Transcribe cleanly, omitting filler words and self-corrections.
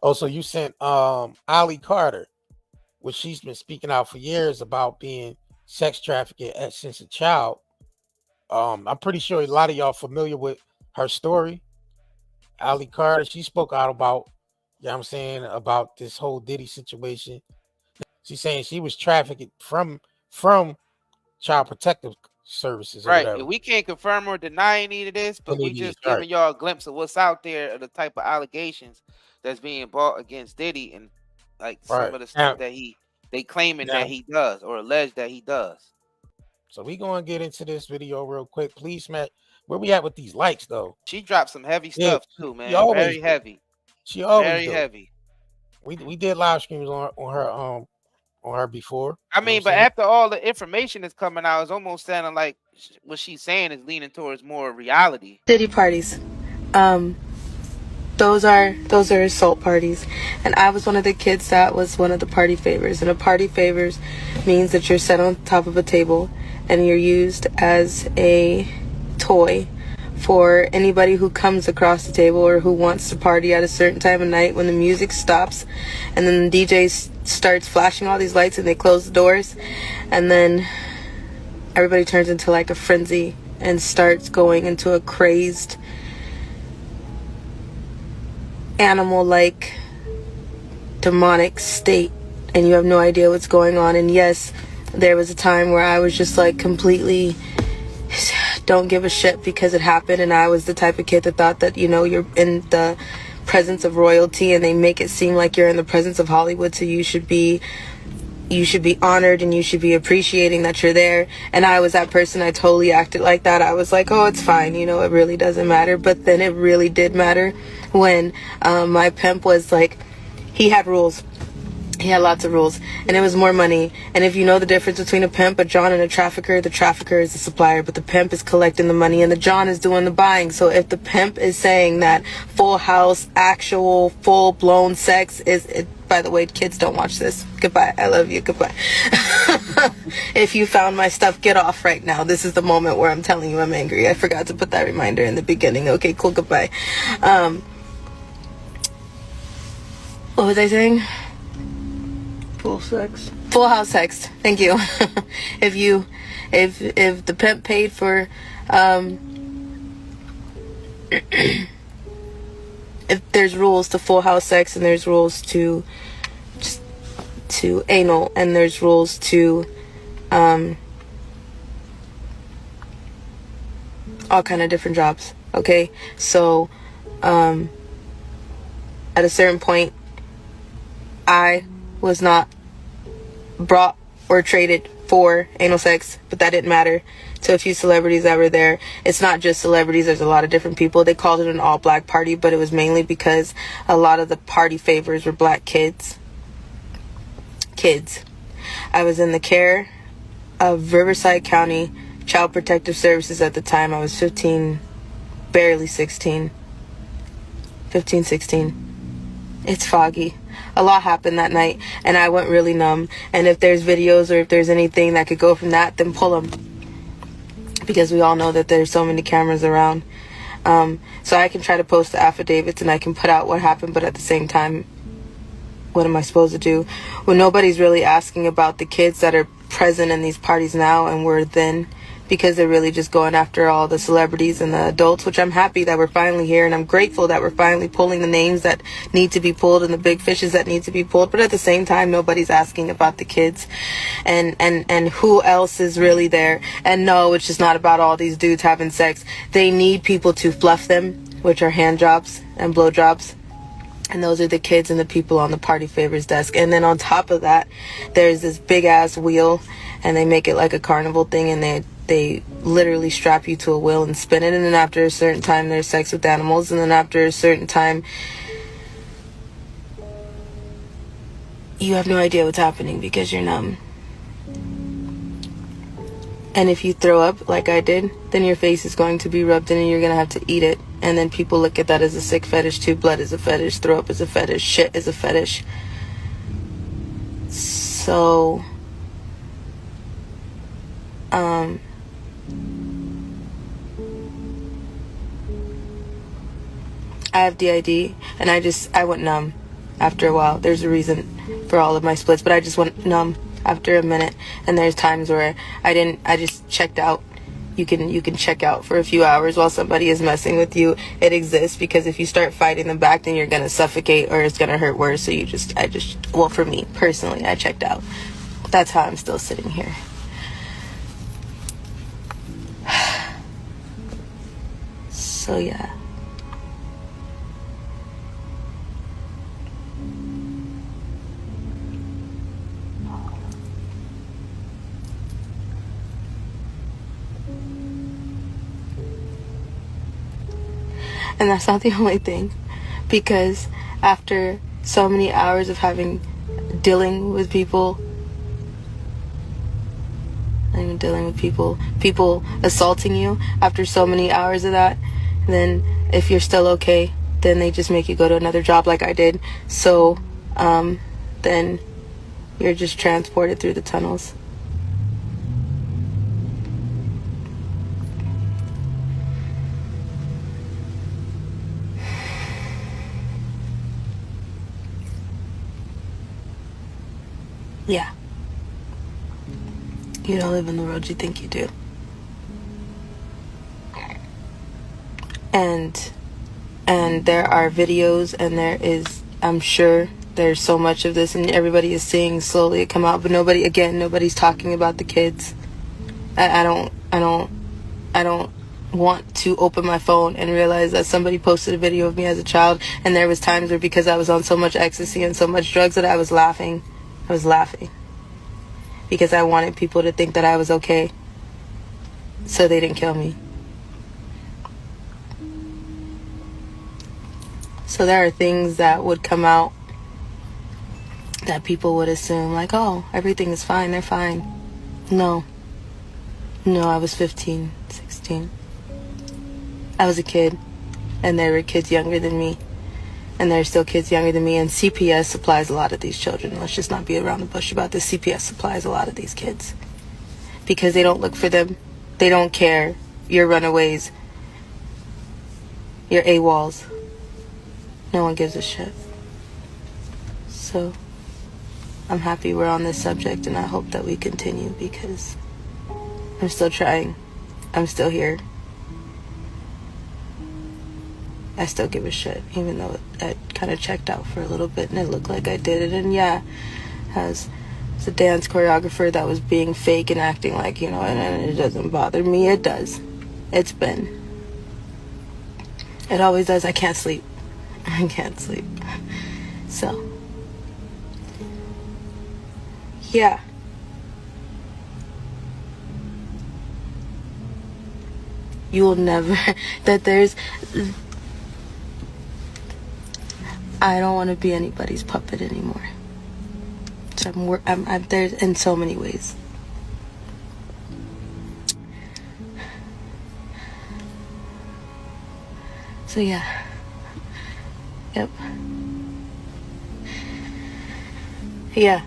Also, you sent Ali Carter, which she's been speaking out for years about being sex trafficked since a child. I'm pretty sure a lot of y'all familiar with her story. Ali Carter, she spoke out about, you know what I'm saying, about this whole Diddy situation. She's saying she was trafficked from child protective services or Right. whatever. And we can't confirm or deny any of this, but Any we of these, just right? giving y'all a glimpse of what's out there of the type of allegations that's being brought against Diddy and like some Right. of the stuff Now, that they claiming that now, he does or alleged that he does. so we gonna get into this video real quick, please, Smack. Where we at with these likes though? She dropped some heavy Yeah, stuff too, she man. always Very do. heavy. She always Very do. heavy. We did live streams on her before. I You know what I'm mean, but saying? after all the information that's coming out, it's almost sounding like what she's saying is leaning towards more reality. Diddy parties. Um, those are assault parties, and I was one of the kids that was one of the party favors. And a party favors means that you're set on top of a table and you're used as a toy for anybody who comes across the table or who wants to party at a certain time of night when the music stops and then the DJ starts flashing all these lights and they close the doors, and then everybody turns into like a frenzy and starts going into a crazed animal-like demonic state, and you have no idea what's going on. And yes, there was a time where I was just like completely don't give a shit because it happened, and I was the type of kid that thought that, you know, you're in the presence of royalty and they make it seem like you're in the presence of Hollywood, so you should be honored and you should be appreciating that you're there. And I was that person. I totally acted like that. I was like, oh, it's fine, you know, it really doesn't matter. But then it really did matter when my pimp was like, he had rules. He had lots of rules, and it was more money. And if you know the difference between a pimp, a John, and a trafficker, the trafficker is the supplier, but the pimp is collecting the money and the John is doing the buying. So if the pimp is saying that full house, actual, full-blown sex is it, by the way, kids, don't watch this. Goodbye. I love you. Goodbye. If you found my stuff, get off right now. This is the moment where I'm telling you I'm angry. I forgot to put that reminder in the beginning. Okay, cool. Goodbye. What was I saying? Full house sex. Thank you. if the pimp paid for if there's rules to full house sex, and there's rules to anal, and there's rules to all kind of different jobs. Okay, so at a certain point, I was not brought or traded for anal sex, but that didn't matter to a few celebrities that were there. It's not just celebrities, there's a lot of different people. They called it an all-black party, but it was mainly because a lot of the party favors were black kids. I was in the care of Riverside County Child Protective Services at the time. I was 15, barely 16. 15, 16. It's foggy. A lot happened that night, and I went really numb. And if there's videos or if there's anything that could go from that, then pull them. Because we all know that there's so many cameras around. So I can try to post the affidavits and I can put out what happened, but at the same time, what am I supposed to do? When nobody's really asking about the kids that are present in these parties now and were then, because they're really just going after all the celebrities and the adults, which I'm happy that we're finally here, and I'm grateful that we're finally pulling the names that need to be pulled and the big fishes that need to be pulled. But at the same time, nobody's asking about the kids and who else is really there. And no, it's just not about all these dudes having sex. They need people to fluff them, which are hand jobs and blow jobs. And those are the kids and the people on the party favors desk. And then on top of that, there's this big ass wheel, and they make it like a carnival thing, and they literally strap you to a wheel and spin it. And then after a certain time, there's sex with animals. And then after a certain time, you have no idea what's happening because you're numb. And if you throw up like I did, then your face is going to be rubbed in and you're going to have to eat it. And then people look at that as a sick fetish too. Blood is a fetish. Throw up is a fetish. Shit is a fetish. So, I have DID, and I went numb. after a while. There's a reason for all of my splits, but I just went numb after a minute. And there's times where I just checked out. You can check out for a few hours while somebody is messing with you. It exists, because if you start fighting them back, then you're gonna suffocate or it's gonna hurt worse. So well, for me personally, I checked out. That's how I'm still sitting here. So yeah. And that's not the only thing, because after so many hours of dealing with people, people assaulting you, after so many hours of that, then if you're still okay, then they just make you go to another job like I did. So then you're just transported through the tunnels. Yeah. You don't live in the world you think you do. And there are videos, and there is, I'm sure there's so much of this, and everybody is seeing slowly it come out, but nobody's talking about the kids. I don't want to open my phone and realize that somebody posted a video of me as a child, and there was times where, because I was on so much ecstasy and so much drugs, that I was laughing because I wanted people to think that I was okay, so they didn't kill me. So there are things that would come out that people would assume, like, oh, everything is fine, they're fine. No, I was 15, 16. I was a kid, and there were kids younger than me, and there are still kids younger than me, and CPS supplies a lot of these children. Let's just not be around the bush about this. CPS supplies a lot of these kids, because they don't look for them. They don't care. You're runaways. You're AWOLs. No one gives a shit. So I'm happy we're on this subject, and I hope that we continue, because I'm still trying. I'm still here. I still give a shit, even though I kind of checked out for a little bit and it looked like I did it. And yeah, as a dance choreographer that was being fake and acting like, and it doesn't bother me. It does. It always does. I can't sleep. So yeah. You will never, I don't want to be anybody's puppet anymore. So I'm there in so many ways. So yeah. Yep. Yeah.